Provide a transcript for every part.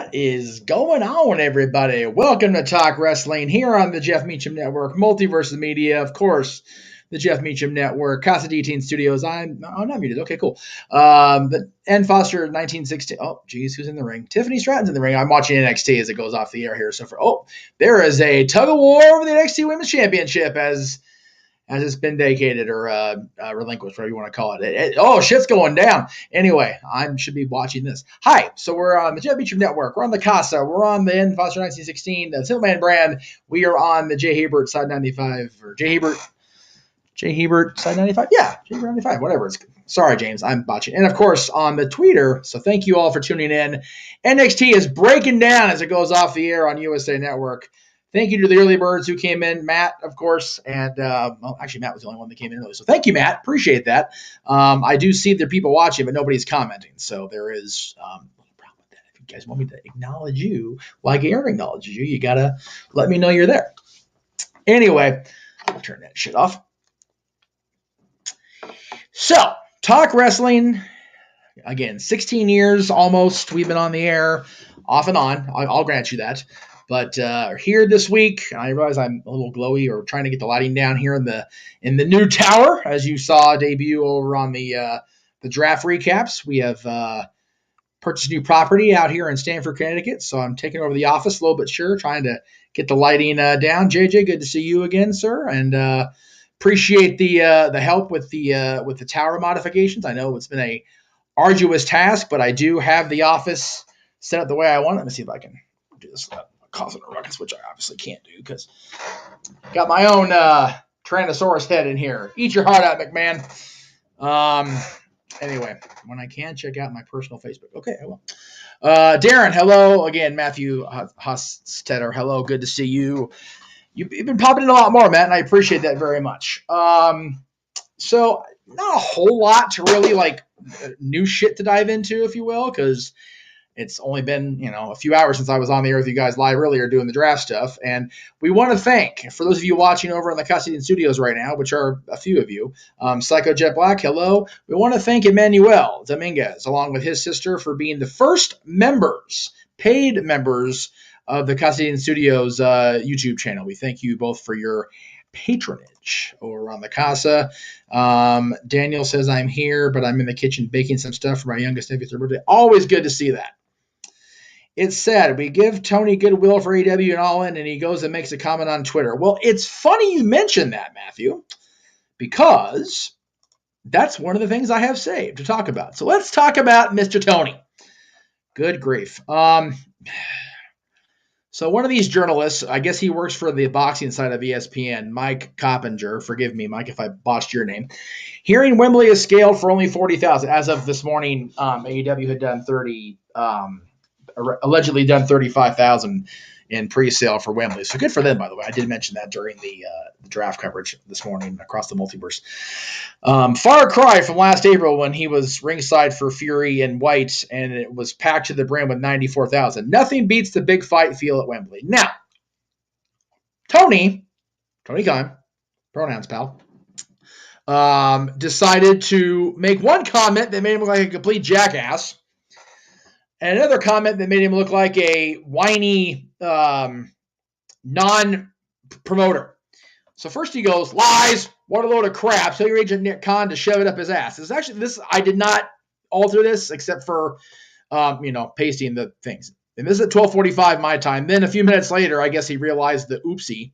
What is going on, everybody? Welcome to Talk Wrestling here on the Jeff Meacham Network, Multiverse Media, of course, the Jeff Meacham Network, Casa D-Teen Studios. I'm not muted. Okay, cool. The N. Foster 1960. Oh, geez, who's in the ring? Tiffany Stratton's in the ring. I'm watching NXT as it goes off the air here. There is a tug of war over the NXT Women's Championship as it's been vacated or relinquished, whatever you want to call it. Shit's going down. Anyway, I should be watching this. Hi, so we're on the Jeff Meacham Network. We're on the Casa. We're on the N. Foster 1916, the Tillman brand. We are on the J. Hebert Side 95, or J. Hebert Side 95? Yeah, J. Hebert 95, whatever. Sorry, James, I'm botching. And, of course, on the Twitter, so thank you all for tuning in. NXT is breaking down as it goes off the air on USA Network. Thank you to the early birds who came in, Matt, of course, and actually Matt was the only one that came in early. So thank you, Matt. Appreciate that. I do see there are people watching, but nobody's commenting. So there is a little problem with that. If you guys want me to acknowledge you like Aaron acknowledges you, you got to let me know you're there. Anyway, I'll turn that shit off. So, Talk Wrestling, again, 16 years almost. We've been on the air off and on. I'll grant you that. But here this week, I realize I'm a little glowy or trying to get the lighting down here in the new tower, as you saw debut over on the draft recaps. We have purchased new property out here in Stamford, Connecticut, so I'm taking over the office a little bit, trying to get the lighting down. JJ, good to see you again, sir, and appreciate the help with the tower modifications. I know it's been a arduous task, but I do have the office set up the way I want it. Let me see if I can do this without causing a ruckus, which I obviously can't do because I got my own Tyrannosaurus head in here. Eat your heart out, McMahon. Anyway, when I can, check out my personal Facebook. Okay, I will. Darren, hello. Again, Matthew Hostetter, hello. Good to see you. You've been popping in a lot more, Matt, and I appreciate that very much. So not a whole lot to really new shit to dive into, if you will, because it's only been, a few hours since I was on the air with you guys live earlier doing the draft stuff. And we want to thank, for those of you watching over in the Custodian Studios right now, which are a few of you, Psycho Jet Black, hello. We want to thank Emmanuel Dominguez, along with his sister, for being the first paid members of the Custodian Studios YouTube channel. We thank you both for your patronage over on the Casa. Daniel says, I'm here, but I'm in the kitchen baking some stuff for my youngest nephew's birthday. Always good to see that. It's said, we give Tony goodwill for AEW and All In, and he goes and makes a comment on Twitter. Well, it's funny you mentioned that, Matthew, because that's one of the things I have saved to talk about. So let's talk about Mr. Tony. Good grief. So one of these journalists, I guess he works for the boxing side of ESPN, Mike Coppinger. Forgive me, Mike, if I botched your name. Hearing Wembley is scaled for only 40,000. As of this morning, AEW had done allegedly done 35,000 in pre-sale for Wembley. So good for them, by the way. I did mention that during the draft coverage this morning across the multiverse. Far cry from last April when he was ringside for Fury and White, and it was packed to the brim with 94,000. Nothing beats the big fight feel at Wembley. Now, Tony Khan, pronouns, pal, decided to make one comment that made him look like a complete jackass, and another comment that made him look like a whiny non-promoter. So first he goes, lies, what a load of crap. Tell your agent Nick Khan to shove it up his ass. This is actually, I did not alter this except for, pasting the things. And this is at 12:45 my time. Then a few minutes later, I guess he realized the oopsie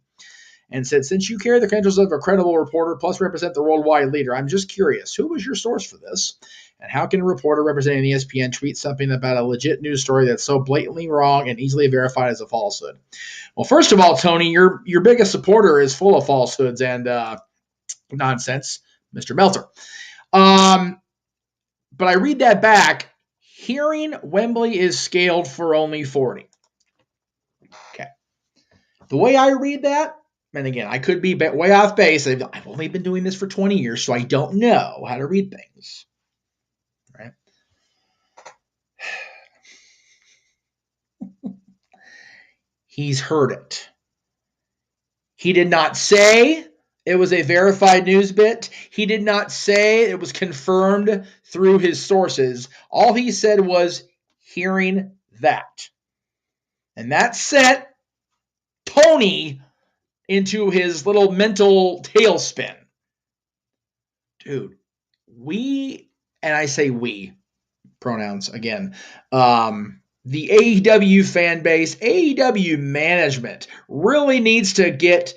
and said, since you carry the credentials of a credible reporter plus represent the worldwide leader, I'm just curious, who was your source for this? And how can a reporter representing ESPN tweet something about a legit news story that's so blatantly wrong and easily verified as a falsehood? Well, first of all, Tony, your biggest supporter is full of falsehoods and nonsense, Mr. Meltzer. But I read that back. Hearing Wembley is scaled for only 40. Okay. The way I read that, and again, I could be way off base. I've only been doing this for 20 years, so I don't know how to read things. Right? He's heard it. He did not say it was a verified news bit. He did not say it was confirmed through his sources. All he said was hearing that. And that sent Tony into his little mental tailspin. Dude, and I say we, pronouns again, the AEW fan base, AEW management really needs to get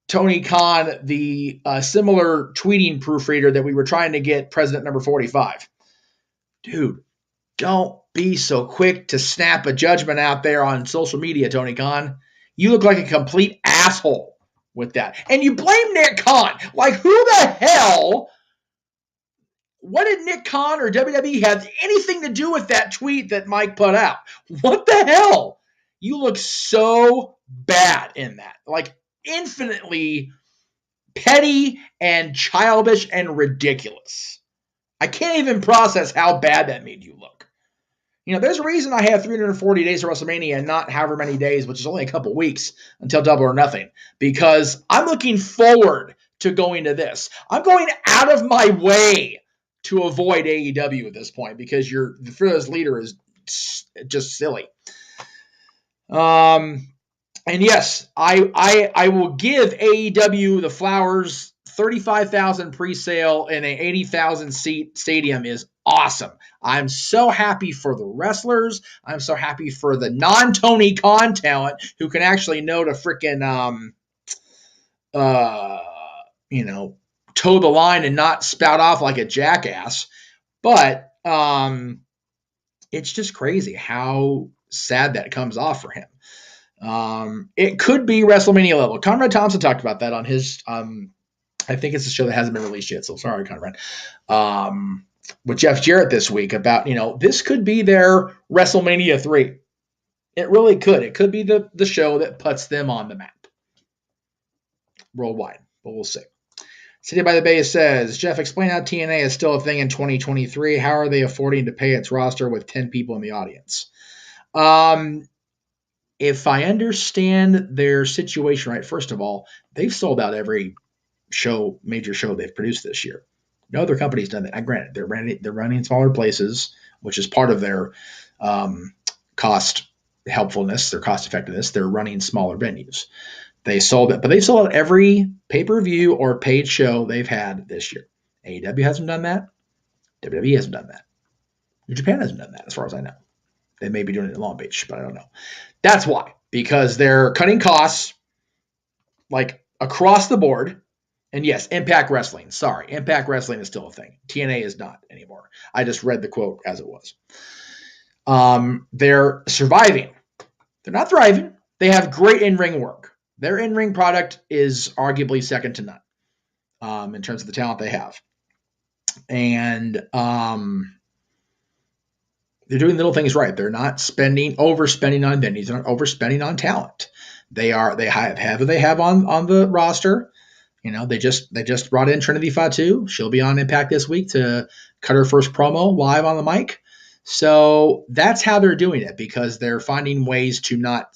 Tony Khan the similar tweeting proofreader that we were trying to get President number 45. Dude, don't be so quick to snap a judgment out there on social media, Tony Khan. You look like a complete asshole with that. And you blame Nick Khan. Like, who the hell? What did Nick Khan or WWE have anything to do with that tweet that Mike put out? What the hell? You look so bad in that. Like, infinitely petty and childish and ridiculous. I can't even process how bad that made you look. You know, there's a reason I have 340 days of WrestleMania and not however many days, which is only a couple weeks until Double or Nothing, because I'm looking forward to going to this. I'm going out of my way to avoid AEW at this point because the Fearless Leader is just silly. And yes, I will give AEW the flowers. 35,000 pre-sale in an 80,000 seat stadium is awesome. I'm so happy for the wrestlers. I'm so happy for the non-Tony Khan talent who can actually know to freaking toe the line and not spout off like a jackass. But it's just crazy how sad that comes off for him. It could be WrestleMania level. Conrad Thompson talked about that on his I think it's a show that hasn't been released yet, so sorry, Conrad. With Jeff Jarrett this week about, this could be their WrestleMania 3. It really could. It could be the show that puts them on the map worldwide, but we'll see. City by the Bay says, Jeff, explain how TNA is still a thing in 2023. How are they affording to pay its roster with 10 people in the audience? If I understand their situation right, first of all, they've sold out every major show they've produced this year. No other company's done that. Granted, they're running in smaller places, which is part of their cost helpfulness, their cost effectiveness. They're running smaller venues. They sold it, but they sold out every pay-per-view or paid show they've had this year. AEW hasn't done that. WWE hasn't done that. New Japan hasn't done that, as far as I know. They may be doing it in Long Beach, but I don't know. That's why, because they're cutting costs like across the board. And yes, Impact Wrestling. Sorry, Impact Wrestling is still a thing. TNA is not anymore. I just read the quote as it was. They're surviving. They're not thriving. They have great in-ring work. Their in-ring product is arguably second to none in terms of the talent they have. And they're doing little things right. They're not overspending on venues. They're not overspending on talent. They have on the roster. They just brought in Trinity Fatu. She'll be on Impact this week to cut her first promo live on the mic. So that's how they're doing it, because they're finding ways to not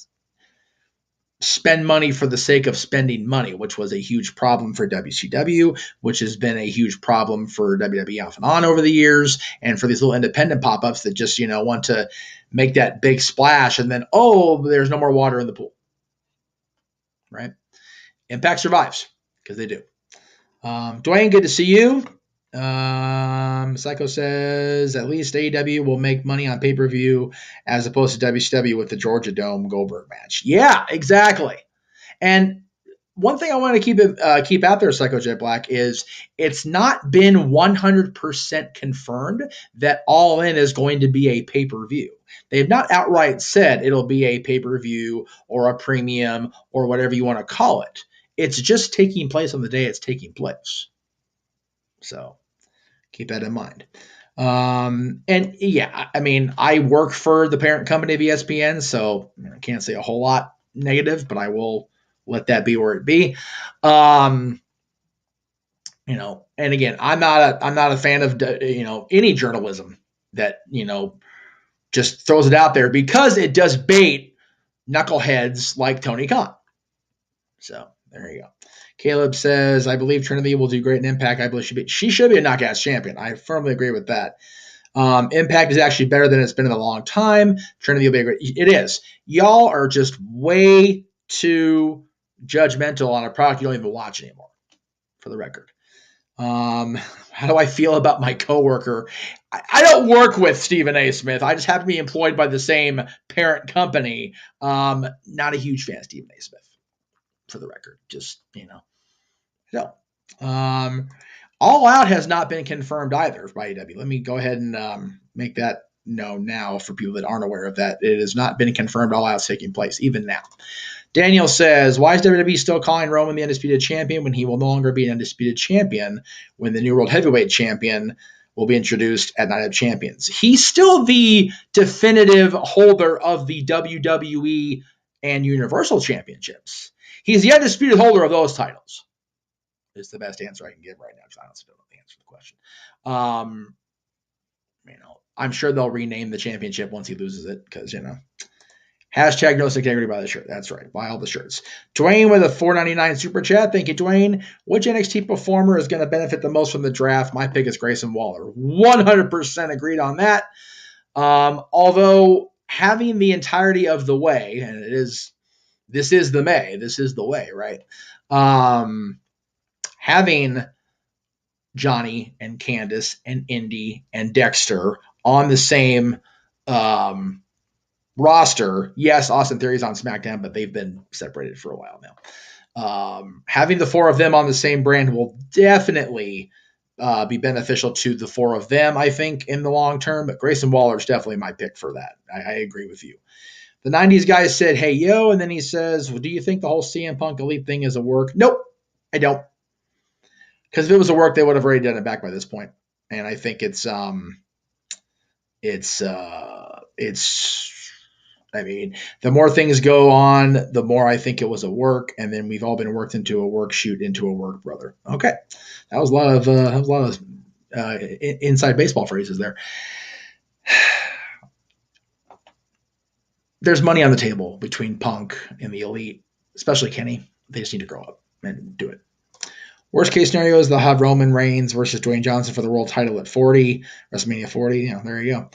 spend money for the sake of spending money, which was a huge problem for WCW, which has been a huge problem for WWE off and on over the years, and for these little independent pop-ups that just, want to make that big splash and then, there's no more water in the pool. Right? Impact survives. Because they do. Dwayne, good to see you. Psycho says, at least AEW will make money on pay-per-view as opposed to WCW with the Georgia Dome Goldberg match. Yeah, exactly. And one thing I want to keep out there, Psycho Jet Black, is it's not been 100% confirmed that All In is going to be a pay-per-view. They have not outright said it'll be a pay-per-view or a premium or whatever you want to call it. It's just taking place on the day it's taking place. So keep that in mind. And yeah, I mean, I work for the parent company of ESPN, so I can't say a whole lot negative, but I will let that be where it be. And again, I'm not a fan of, any journalism that, just throws it out there, because it does bait knuckleheads like Tony Khan. So there you go. Caleb says, I believe Trinity will do great in Impact. I believe she should be a knockouts champion. I firmly agree with that. Impact is actually better than it's been in a long time. Trinity will be great. It is. Y'all are just way too judgmental on a product you don't even watch anymore, for the record. How do I feel about my coworker? I don't work with Stephen A. Smith. I just happen to be employed by the same parent company. Not a huge fan of Stephen A. Smith, for the record. Just, no. All Out has not been confirmed either by AEW. Let me go ahead and make that known now for people that aren't aware of that. It has not been confirmed All Out's taking place, even now. Daniel says, why is WWE still calling Roman the undisputed champion when he will no longer be an undisputed champion when the new World Heavyweight Champion will be introduced at Night of Champions? He's still the definitive holder of the WWE and Universal Championships. He's the undisputed holder of those titles. It's the best answer I can give right now because I honestly don't know the answer to the question. I'm sure they'll rename the championship once he loses it because, Hashtag no integrity by the shirt. That's right. Buy all the shirts. Dwayne with a $4.99 super chat. Thank you, Dwayne. Which NXT performer is going to benefit the most from the draft? My pick is Grayson Waller. 100% agreed on that. Although having the entirety of the way, and this is the way, right? Having Johnny and Candice and Indy and Dexter on the same roster. Yes, Austin Theory's on SmackDown, but they've been separated for a while now. Having the four of them on the same brand will definitely be beneficial to the four of them, I think, in the long term. But Grayson Waller is definitely my pick for that. I agree with you. The 90s guy said, hey, yo, and then he says, well, do you think the whole CM Punk Elite thing is a work? Nope, I don't. Because if it was a work, they would have already done it back by this point. And I think the more things go on, the more I think it was a work, and then we've all been worked into a work shoot into a work, brother. Okay, that was a lot of inside baseball phrases there. There's money on the table between Punk and the Elite, especially Kenny. They just need to grow up and do it. Worst case scenario is they'll have Roman Reigns versus Dwayne Johnson for the world title at 40, WrestleMania 40. There you go.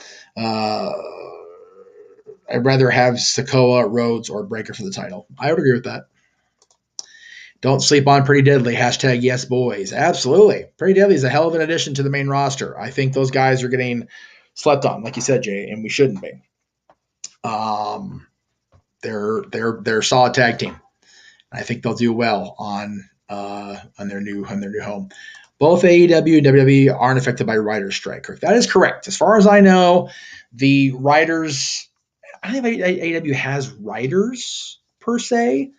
I'd rather have Sikoa, Rhodes, or Breaker for the title. I would agree with that. Don't sleep on Pretty Deadly. Hashtag yes, boys. Absolutely. Pretty Deadly is a hell of an addition to the main roster. I think those guys are getting slept on, like you said, Jay, and we shouldn't be. They're a solid tag team. I think they'll do well on their new home. Both AEW and WWE aren't affected by writer's strike. That is correct. As far as I know, the writers. I don't think AEW has writers per se,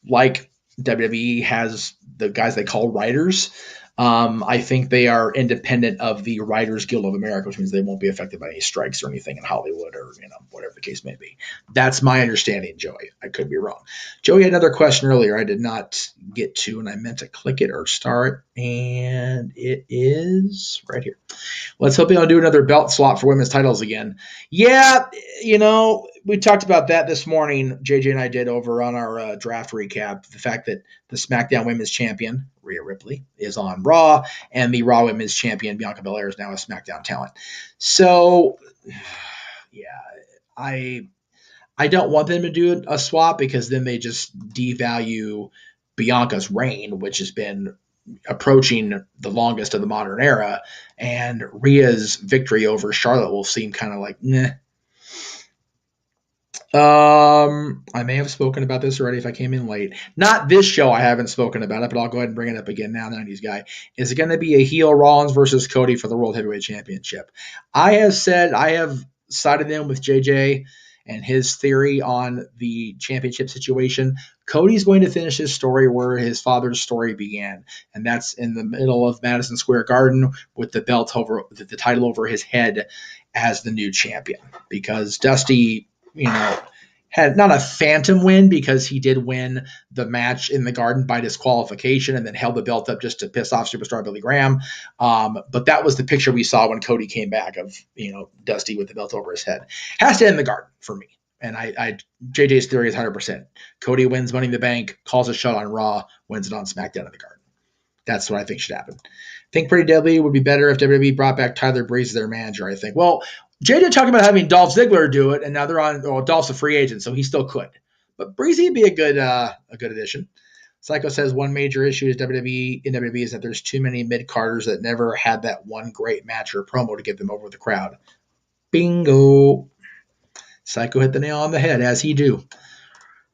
like WWE has the guys they call writers. I think they are independent of the Writers Guild of America, which means they won't be affected by any strikes or anything in Hollywood or whatever the case may be. That's my understanding, Joey. I could be wrong. Joey had another question earlier I did not get to, and I meant to click it or start, and it is right here. Let's hope they'll do another belt swap for women's titles again. Yeah, we talked about that this morning. JJ and I did over on our draft recap. The fact that the SmackDown Women's Champion, Rhea Ripley, is on Raw, and the Raw Women's Champion, Bianca Belair, is now a SmackDown talent. So, yeah, I don't want them to do a swap because then they just devalue Bianca's reign, which has been approaching the longest of the modern era, and Rhea's victory over Charlotte will seem kind of like, nah. I may have spoken about this already if I came in late. Not this show, I haven't spoken about it, but I'll go ahead and bring it up again now. The 90s guy. Is it going to be a heel Rollins versus Cody for the World Heavyweight Championship? I have sided in with JJ and his theory on the championship situation. Cody's going to finish his story where his father's story began, and that's in the middle of Madison Square Garden with the title over his head as the new champion. Because Dusty, had not a phantom win because he did win the match in the Garden by disqualification and then held the belt up just to piss off superstar Billy Graham. But that was the picture we saw when Cody came back of, Dusty with the belt over his head. Has to end the Garden for me. And JJ's theory is 100%. Cody wins Money in the Bank, calls a shot on Raw, wins it on SmackDown in the Garden. That's what I think should happen. I think Pretty Deadly would be better if WWE brought back Tyler Breeze as their manager, I think. Well, JJ talking about having Dolph Ziggler do it, and now they're on. Well, Dolph's a free agent, so he still could. But Breezy would be a good addition. Psycho says one major issue is WWE is that there's too many mid-carders that never had that one great match or promo to get them over with the crowd. Bingo. Psycho hit the nail on the head, as he do.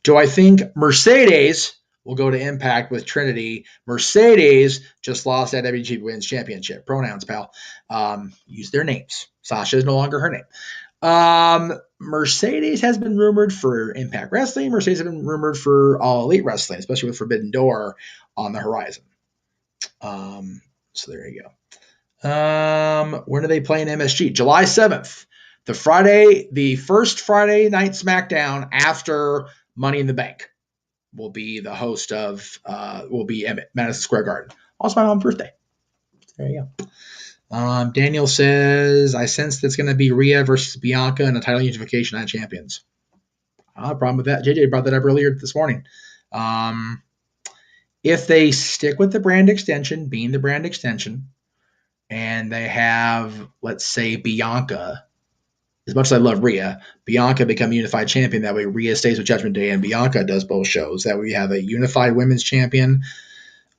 Do I think Mercedes will go to Impact with Trinity? Mercedes just lost that WWE Women's Championship. Pronouns, pal. Use their names. Sasha is no longer her name. Mercedes has been rumored for Impact Wrestling. Mercedes has been rumored for All Elite Wrestling, especially with Forbidden Door on the horizon. So there you go. When are they playing MSG? July 7th. The first Friday night SmackDown after Money in the Bank will be the host of, will be Emmett, Madison Square Garden. Also my mom's birthday. There you go. Daniel says, I sense that's going to be Rhea versus Bianca in a title unification on Champions. I don't have a problem with that. JJ brought that up earlier this morning. If they stick with the brand extension, being the brand extension, and they have, let's say, Bianca, as much as I love Rhea, Bianca become unified champion. That way Rhea stays with Judgment Day and Bianca does both shows. That way we have a unified women's champion.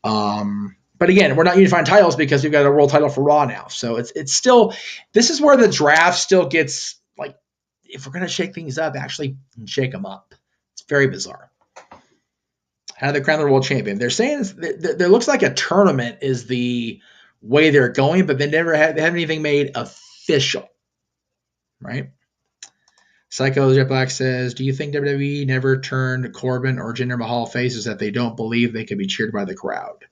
But again, we're not unifying titles because we've got a world title for Raw now. So it's still, this is where the draft still gets, like, if we're going to shake things up, actually shake them up. It's very bizarre. How do they crown the world champion? They're saying there looks like a tournament is the way they're going, but they haven't anything made official. Right? Psycho Jet Black says, do you think WWE never turned Corbin or Jinder Mahal faces that they don't believe they can be cheered by the crowd?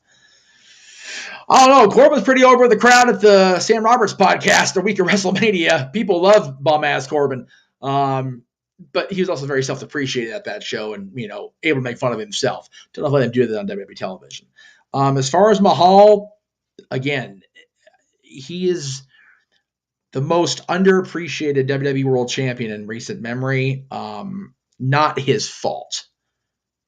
I don't know. Corbin's pretty over the crowd at the Sam Roberts podcast, the week of WrestleMania. People love bum-ass Corbin. But he was also very self-depreciated at that show and, able to make fun of himself. Don't know if let him do that on WWE television. As far as Mahal, again, he is the most underappreciated WWE World Champion in recent memory. Not his fault.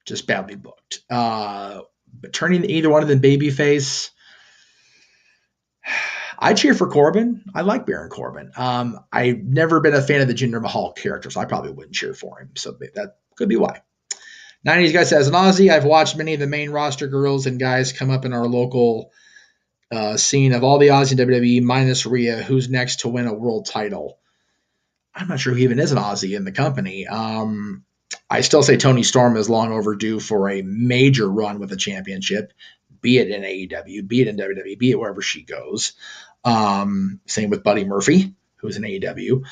Just badly booked. But turning either one of them babyface, I cheer for Corbin. I like Baron Corbin. I've never been a fan of the Jinder Mahal character, so I probably wouldn't cheer for him. So that could be why. 90s guy says, an Aussie, I've watched many of the main roster girls and guys come up in our local scene of all the Aussie WWE minus Rhea, who's next to win a world title. I'm not sure who even is an Aussie in the company. I still say Toni Storm is long overdue for a major run with a championship, be it in AEW, be it in WWE, be it wherever she goes. Same with Buddy Murphy, who's in AEW.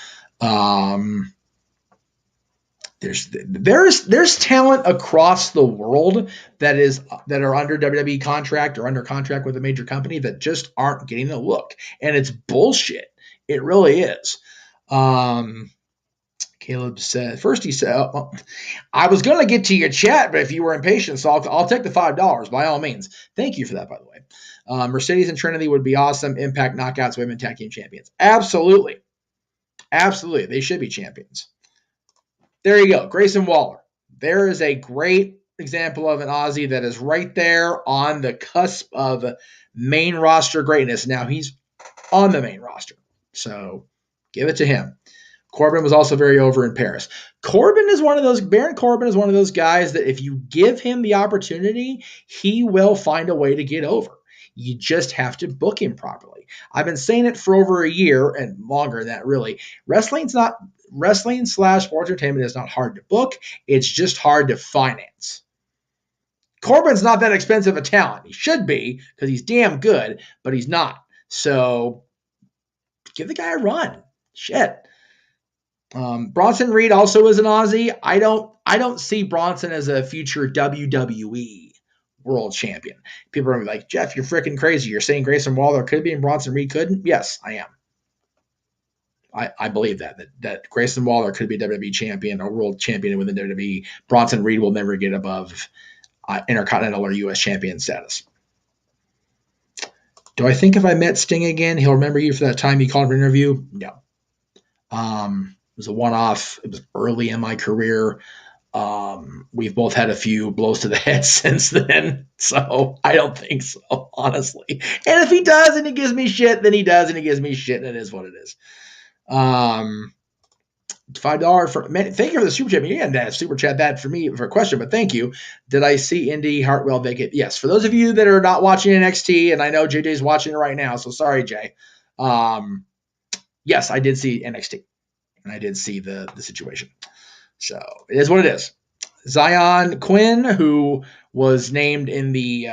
There's talent across the world that are under WWE contract or under contract with a major company that just aren't getting the look, and it's bullshit. It really is. Caleb said, first he said, I was going to get to your chat, but if you were impatient, so I'll take the $5 by all means. Thank you for that, by the way. Mercedes and Trinity would be awesome. Impact Knockouts Women Tag Team Champions. Absolutely. Absolutely. They should be champions. There you go. Grayson Waller. There is a great example of an Aussie that is right there on the cusp of main roster greatness. Now he's on the main roster. So give it to him. Corbin was also very over in Paris. Baron Corbin is one of those guys that if you give him the opportunity, he will find a way to get over. You just have to book him properly. I've been saying it for over a year and longer than that, really. Wrestling / sports entertainment is not hard to book. It's just hard to finance. Corbin's not that expensive a talent. He should be because he's damn good, but he's not. So give the guy a run. Shit. Bronson Reed also is an Aussie. I don't see Bronson as a future WWE world champion. People are going to be like, Jeff, you're freaking crazy. You're saying Grayson Waller could be and Bronson Reed couldn't? Yes, I am. I believe that Grayson Waller could be a WWE champion, a world champion within WWE. Bronson Reed will never get above Intercontinental or U.S. champion status. Do I think if I met Sting again, he'll remember you for that time you called for an interview? No. It was a one-off. It was early in my career. We've both had a few blows to the head since then, so I don't think so, honestly. And if he does and he gives me shit, then he does and he gives me shit, and it is what it is. $5 for thank you for the super chat. You didn't super chat that for me for a question, but thank you. Did I see Indy Hartwell vacant? Yes. For those of you that are not watching NXT, and I know JJ's watching it right now, so sorry, Jay. Yes, I did see NXT, and I did see the situation. So it is what it is. Zion Quinn, who was named in the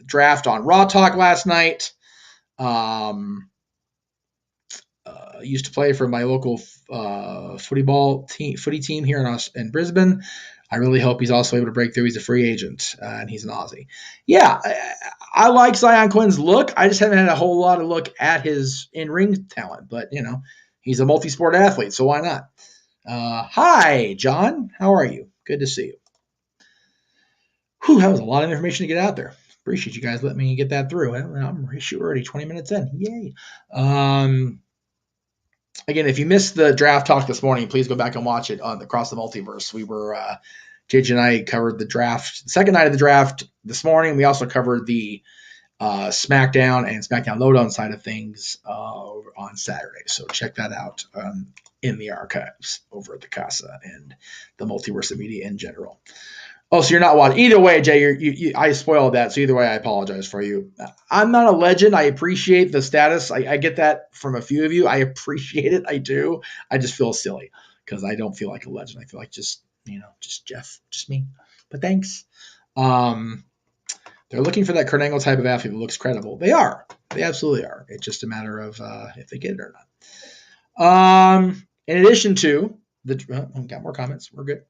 draft on Raw Talk last night, used to play for my local footy team here in Brisbane. I really hope he's also able to break through. He's a free agent, and he's an Aussie. Yeah, I like Zion Quinn's look. I just haven't had a whole lot of look at his in-ring talent, but, he's a multi-sport athlete, so why not? Hi, John. How are you? Good to see you. Whew, that was a lot of information to get out there. Appreciate you guys letting me get that through. I'm already 20 minutes in. Yay. Again, if you missed the draft talk this morning, please go back and watch it on Across the Multiverse. We were, JJ and I covered the draft, the second night of the draft this morning. We also covered the SmackDown and SmackDown Lowdown side of things on Saturday. So check that out in the archives over at the Casa and the Multiverse of Media in general. Oh, so you're not watching. Either way, Jay, I spoiled that. So either way, I apologize for you. I'm not a legend. I appreciate the status. I get that from a few of you. I appreciate it. I do. I just feel silly because I don't feel like a legend. I feel like just Jeff, just me. But thanks. They're looking for that Kurt Angle type of athlete that looks credible. They are. They absolutely are. It's just a matter of if they get it or not. In addition to got more comments. We're good.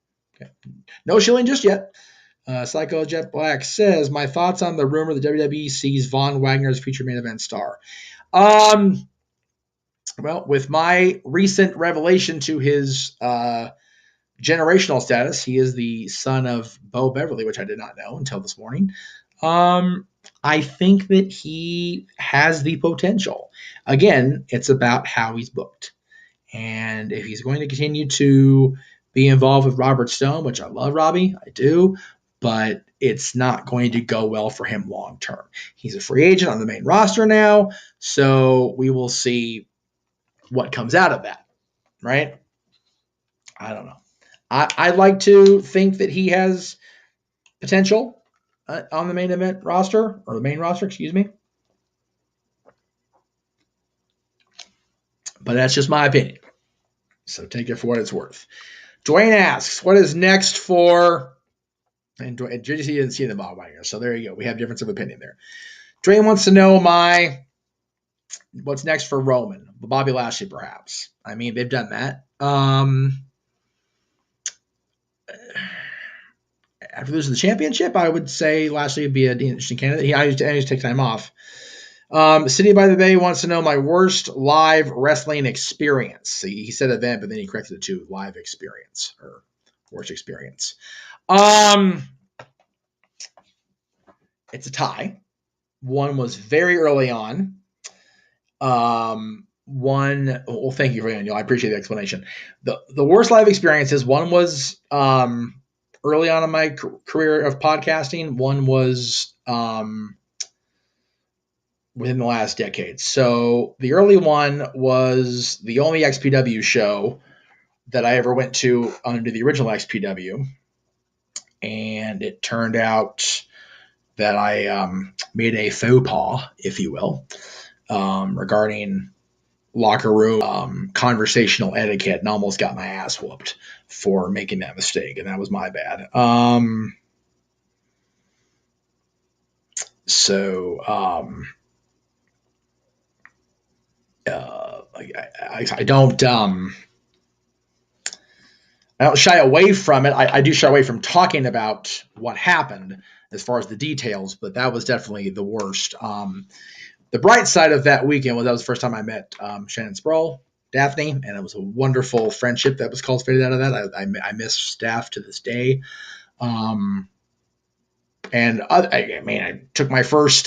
Okay. No shilling just yet. Psycho Jet Black says, my thoughts on the rumor the WWE sees Von Wagner as future main event star. Well, with my recent revelation to his generational status, he is the son of Bo Beverly, which I did not know until this morning. I think that he has the potential. Again, it's about how he's booked. And if he's going to continue to be involved with Robert Stone, which I love Robbie, I do, but it's not going to go well for him long term. He's a free agent on the main roster now, so we will see what comes out of that, right? I don't know. I'd like to think that he has potential on the main event roster, or the main roster, excuse me. But that's just my opinion. So take it for what it's worth. Dwayne asks, what is next for, and JC didn't see the Bob Wagner, so there you go. We have difference of opinion there. Dwayne wants to know what's next for Roman, Bobby Lashley perhaps. I mean, they've done that. After losing the championship, I would say Lashley would be an interesting candidate. I need to take time off. City by the Bay wants to know my worst live wrestling experience. He said event, but then he corrected it to live experience or worst experience. It's a tie. One was very early on. Well, thank you for Daniel. I appreciate the explanation. The worst live experiences. One was early on in my career of podcasting. One was within the last decade. So the early one was the only XPW show that I ever went to under the original XPW. And it turned out that I made a faux pas, if you will, regarding locker room conversational etiquette, and almost got my ass whooped for making that mistake. And that was my bad. I don't shy away from it. I do shy away from talking about what happened as far as the details, but that was definitely the worst. The bright side of that weekend was that was the first time I met Shannon Sproul, Daphne, and it was a wonderful friendship that was cultivated out of that. I miss Staph to this day. I took my first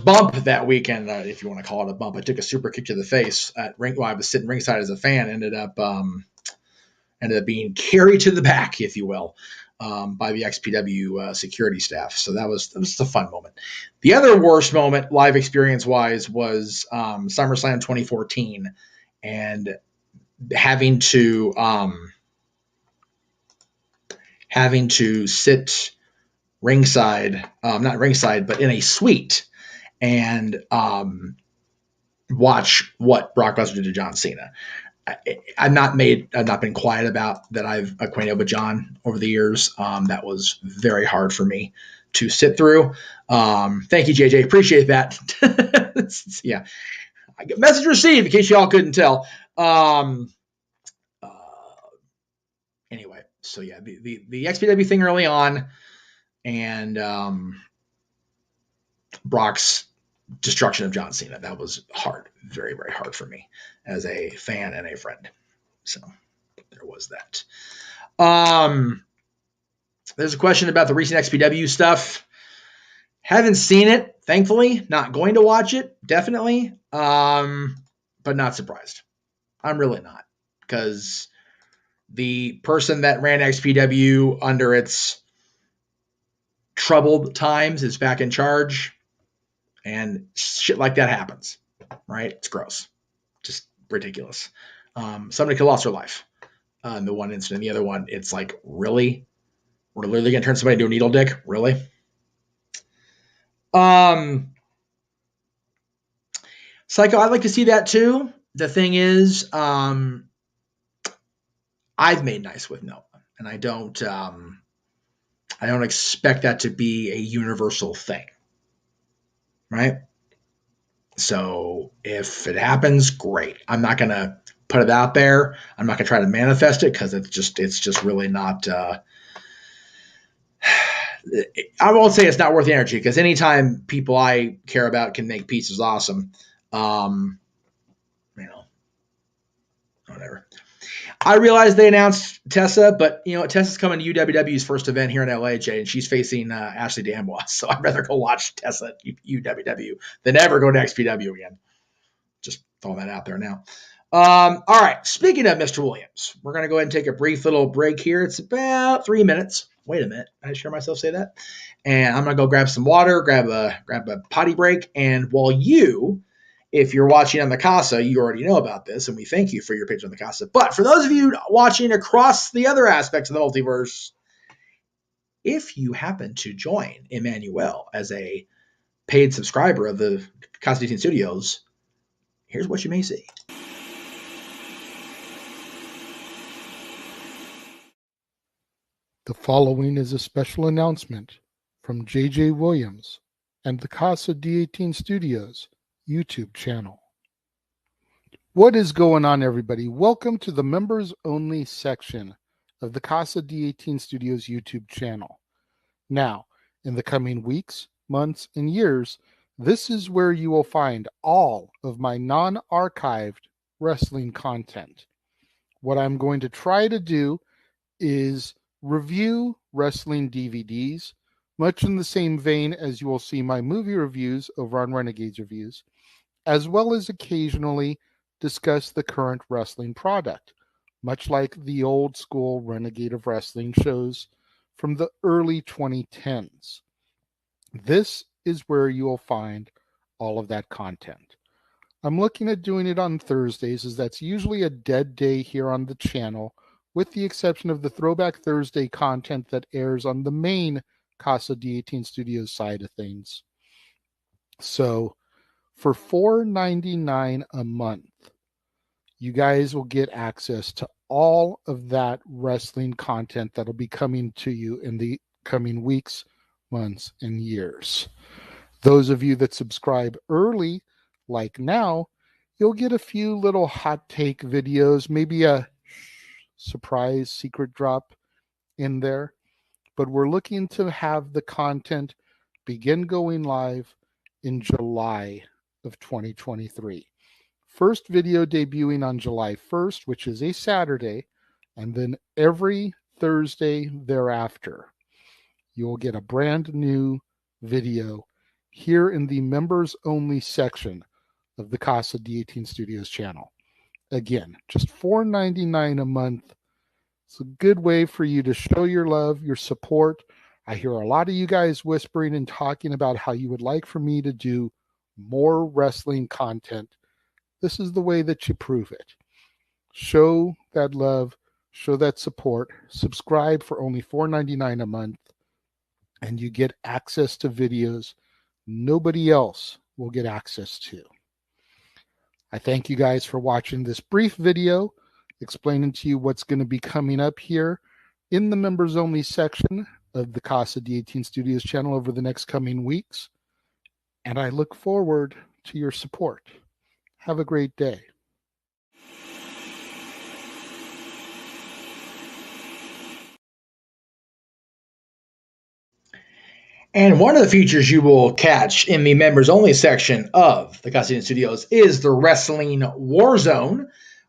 bump that weekend, if you want to call it a bump. I took a super kick to the face at ring. Well, I was sitting ringside as a fan. Ended up ended up being carried to the back, if you will, by the XPW security staff. So that was a fun moment. The other worst moment, live experience wise, was SummerSlam 2014, and having to sit ringside, not ringside, but in a suite, and watch what Brock Lesnar did to John Cena. I've not been quiet about that. I've acquainted with John over the years. That was very hard for me to sit through. Thank you, JJ. Appreciate that. Yeah. Message received, in case y'all couldn't tell. Anyway, so yeah, the XPW thing early on, and Brock's destruction of John Cena. That was hard, very, very hard for me as a fan and a friend. So there was that. There's a question about the recent XPW stuff. Haven't seen it, thankfully. Not going to watch it, definitely. But not surprised. I'm really not, because the person that ran XPW under its troubled times is back in charge, and shit like that happens, right? It's gross, just ridiculous. Somebody could have lost their life in the one incident. The other one, it's like, really? We're literally going to turn somebody into a needle dick? Really? Psycho, I'd like to see that too. The thing is, I've made nice with Noah, and I don't expect that to be a universal thing, right? So if it happens, great. I'm not going to put it out there. I'm not going to try to manifest it, because it's just really not. I won't say it's not worth the energy, because anytime people I care about can make peace is awesome. Whatever. I realize they announced Tessa, but Tessa's coming to UWW's first event here in LA, Jay, and she's facing Ashley D'Amboise. So I'd rather go watch Tessa at UWW than ever go to XPW again. Just throwing that out there now. All right. Speaking of Mr. Williams, we're going to go ahead and take a brief little break here. It's about 3 minutes. Wait a minute. Did I hear myself say that? And I'm going to go grab some water, grab a potty break. And while if you're watching on the Casa, you already know about this, and we thank you for your page on the Casa. But for those of you watching across the other aspects of the multiverse, if you happen to join Emmanuel as a paid subscriber of the Casa D18 Studios, here's what you may see. The following is a special announcement from J.J. Williams and the Casa D18 Studios YouTube channel. What is going on, everybody? Welcome to the members only section of the Casa D18 Studios YouTube channel. Now, in the coming weeks, months, and years, this is where you will find all of my non-archived wrestling content. What I'm going to try to do is review wrestling DVDs, much in the same vein as you will see my movie reviews over on Renegades Reviews, as well as occasionally discuss the current wrestling product, much like the old school Renegade of Wrestling shows from the early 2010s. This is where you will find all of that content. I'm looking at doing it on Thursdays, as that's usually a dead day here on the channel, with the exception of the Throwback Thursday content that airs on the main Casa D18 Studios side of things. So for $4.99 a month, you guys will get access to all of that wrestling content that'll be coming to you in the coming weeks, months, and years. Those of you that subscribe early, like now, you'll get a few little hot take videos, maybe a surprise secret drop in there. But we're looking to have the content begin going live in July of 2023. First video debuting on July 1st, which is a Saturday, and then every Thursday thereafter, you'll get a brand new video here in the members only section of the Casa D18 Studios channel. Again, just $4.99 a month. It's a good way for you to show your love, your support. I hear a lot of you guys whispering and talking about how you would like for me to do more wrestling content. This is the way that you prove it. Show that love, show that support. Subscribe for only $4.99 a month, and you get access to videos nobody else will get access to. I thank you guys for watching this brief video explaining to you what's going to be coming up here in the members only section of the Casa D18 Studios channel over the next coming weeks. And I look forward to your support. Have a great day. And one of the features you will catch in the members only section of the Casa Studios is the Wrestling Warzone,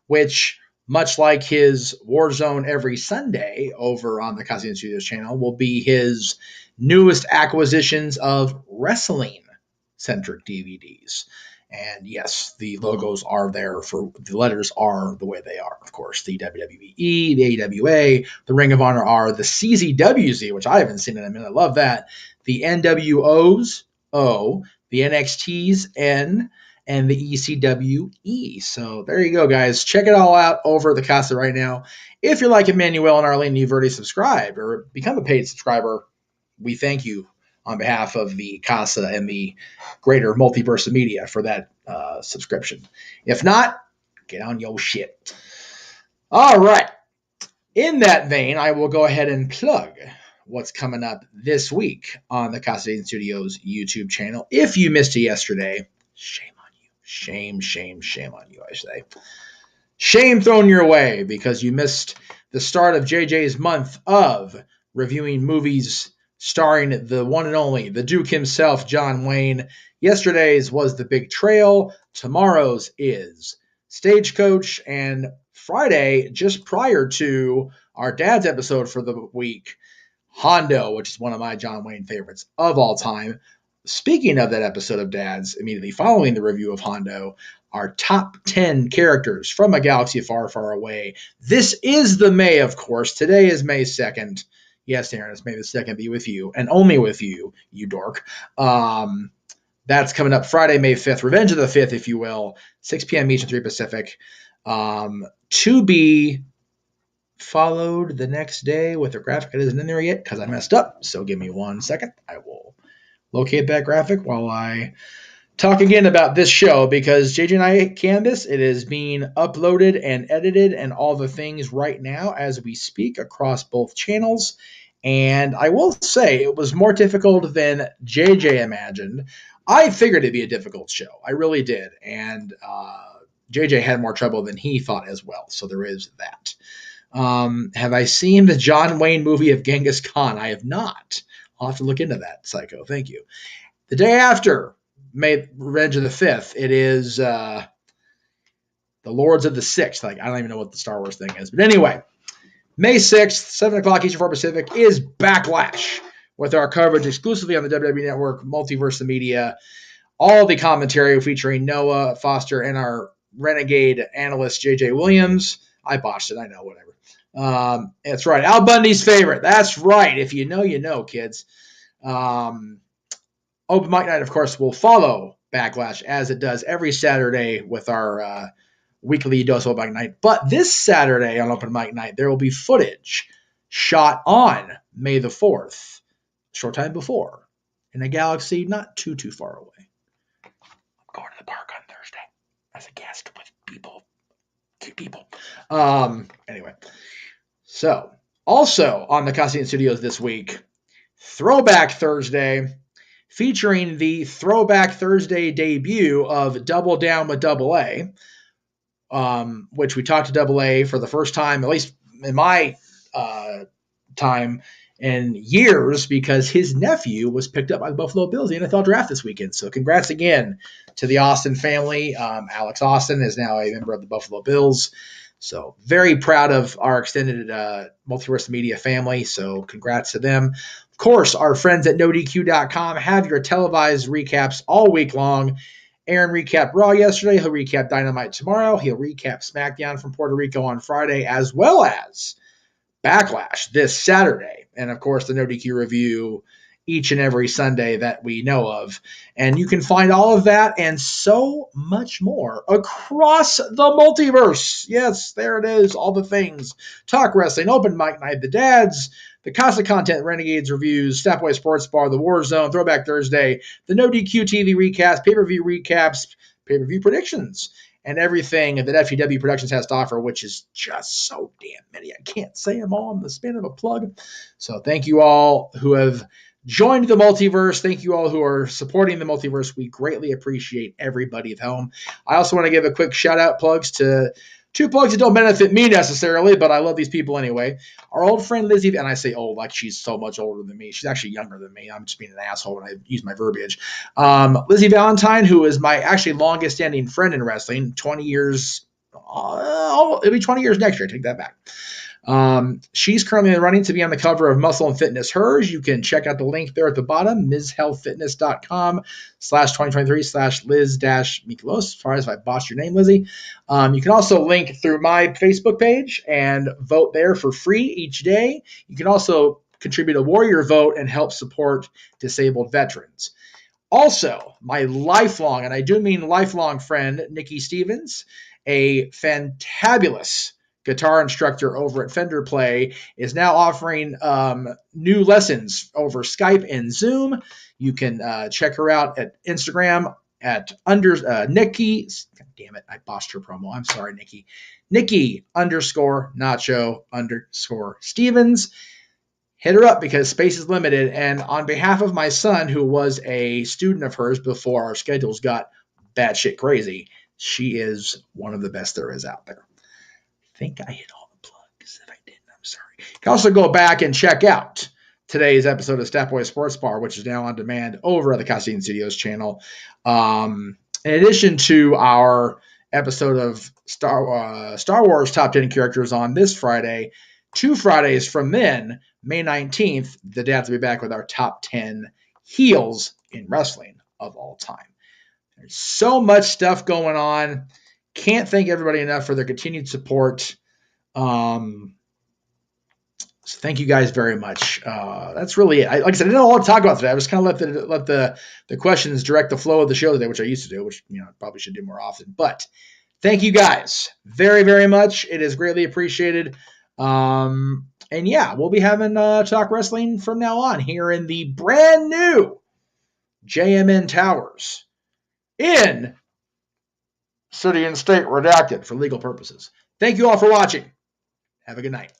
which, much like his Warzone every Sunday over on the Casa Studios channel, will be his newest acquisitions of wrestling-centric DVDs. And yes, the logos are there for the letters are the way they are, of course. The WWE, the AWA, the Ring of Honor are the CZWZ, which I haven't seen in a minute. I love that. The NWOs, O, the NXTs, N, and the ECW, E. So there you go, guys. Check it all out over the Casa right now. If you're like Emmanuel and Arlene, you've already subscribed or become a paid subscriber, we thank you on behalf of the Casa and the greater multiverse of media for that subscription. If not, get on your shit. All right. In that vein, I will go ahead and plug what's coming up this week on the Casa Studios YouTube channel. If you missed it yesterday, shame on you. Shame on you, I say. Shame thrown your way because you missed the start of JJ's month of reviewing movies starring the one and only, the Duke himself, John Wayne. Yesterday's was The Big Trail. Tomorrow's is Stagecoach. And Friday, just prior to our dad's episode for the week, Hondo, which is one of my John Wayne favorites of all time. Speaking of that episode of Dad's, immediately following the review of Hondo, our top 10 characters from a galaxy far, far away. This is the May, of course. Today is May 2nd. Yes, Aaron, it's May the 2nd be with you, and only with you, you dork. That's coming up Friday, May 5th. Revenge of the 5th, if you will. 6 p.m. Meacham, 3 Pacific. To be followed the next day with a graphic that isn't in there yet because I messed up. So give me 1 second. I will locate that graphic while I talk again about this show because JJ and I canvas. It is being uploaded and edited and all the things right now as we speak across both channels. And I will say it was more difficult than JJ imagined. I figured it'd be a difficult show. I really did. And JJ had more trouble than he thought as well. So there is that. Have I seen the John Wayne movie of Genghis Khan? I have not. I'll have to look into that, Psycho. Thank you. The day after May Revenge of the 5th, it is the Lords of the 6th. Like, I don't even know what the Star Wars thing is. But anyway, May 6th, 7 o'clock Eastern 4 Pacific, is Backlash with our coverage exclusively on the WWE Network, Multiverse of Media. All the commentary featuring Noah Foster and our renegade analyst, J.J. Williams. I botched it. I know, whatever. That's right. Al Bundy's favorite. That's right. If you know, you know, kids. Open Mic Night, of course, will follow Backlash as it does every Saturday with our weekly dose of Open Mic Night. But this Saturday on Open Mic Night, there will be footage shot on May the 4th, a short time before, in a galaxy not too far away. I'm going to the park on Thursday as a guest with people. Cute people. Anyway, so also on the Casa Studios this week, Throwback Thursday, featuring the Throwback Thursday debut of Double Down with Double A, which we talked to Double A for the first time, at least in my time in years, because his nephew was picked up by the Buffalo Bills in the NFL draft this weekend. So congrats again to the Austin family. Alex Austin is now a member of the Buffalo Bills. So very proud of our extended Multiverse Media family. So congrats to them. Of course, our friends at NoDQ.com have your televised recaps all week long. Aaron recapped Raw yesterday. He'll recap Dynamite tomorrow. He'll recap SmackDown from Puerto Rico on Friday, as well as Backlash this Saturday. And of course, the No DQ review each and every Sunday that we know of. And you can find all of that and so much more across the multiverse. Yes, there it is. All the things. Talk Wrestling, Open Mic Night, The Dads, the Casa Content, Renegades Reviews, Stepway Sports Bar, The War Zone, Throwback Thursday, the No DQ TV recaps, pay-per-view recaps, pay-per-view predictions, and everything that FTW Productions has to offer, which is just so damn many. I can't say them all in the span of a plug. So thank you all who have joined the multiverse. Thank you all who are supporting the multiverse. We greatly appreciate everybody at home. I also want to give a quick shout out to two plugs that don't benefit me necessarily, but I love these people anyway. Our old friend Lizzie, and I say old like she's so much older than me. She's actually younger than me. I'm just being an asshole when I use my verbiage. Lizzie Valentine, who is my actually longest standing friend in wrestling, 20 years. It'll be 20 years next year. I take that back. She's currently running to be on the cover of Muscle and Fitness Hers. You can check out the link there at the bottom, mizhealthfitness.com/2023/Liz-Mikolos. Sorry if I botched your name, Lizzie. You can also link through my Facebook page and vote there for free each day. You can also contribute a Warrior vote and help support disabled veterans. Also, my lifelong, and I do mean lifelong friend, Nikki Stevens, a fantabulous guitar instructor over at Fender Play, is now offering new lessons over Skype and Zoom. You can check her out at Instagram at Nikki. God damn it, I botched her promo. I'm sorry, Nikki. Nikki_Nacho_Stevens. Hit her up because space is limited. And on behalf of my son, who was a student of hers before our schedules got batshit crazy, she is one of the best there is out there. I think I hit all the plugs. If I didn't, I'm sorry. You can also go back and check out today's episode of Statboy Sports Bar, which is now on demand over at the Castine Studios channel. In addition to our episode of Star Wars Top 10 Characters on this Friday, 2 Fridays from then, May 19th, the dads will be back with our top 10 heels in wrestling of all time. There's so much stuff going on. Can't thank everybody enough for their continued support. So thank you guys very much. That's really it. Like I said, I didn't know what to talk about today. I was kind of let the questions direct the flow of the show today, which I used to do, which I probably should do more often. But thank you guys very, very much. It is greatly appreciated. And yeah, we'll be having Talk Wrestling from now on here in the brand new JMN Towers in City and State redacted for legal purposes. Thank you all for watching. Have a good night.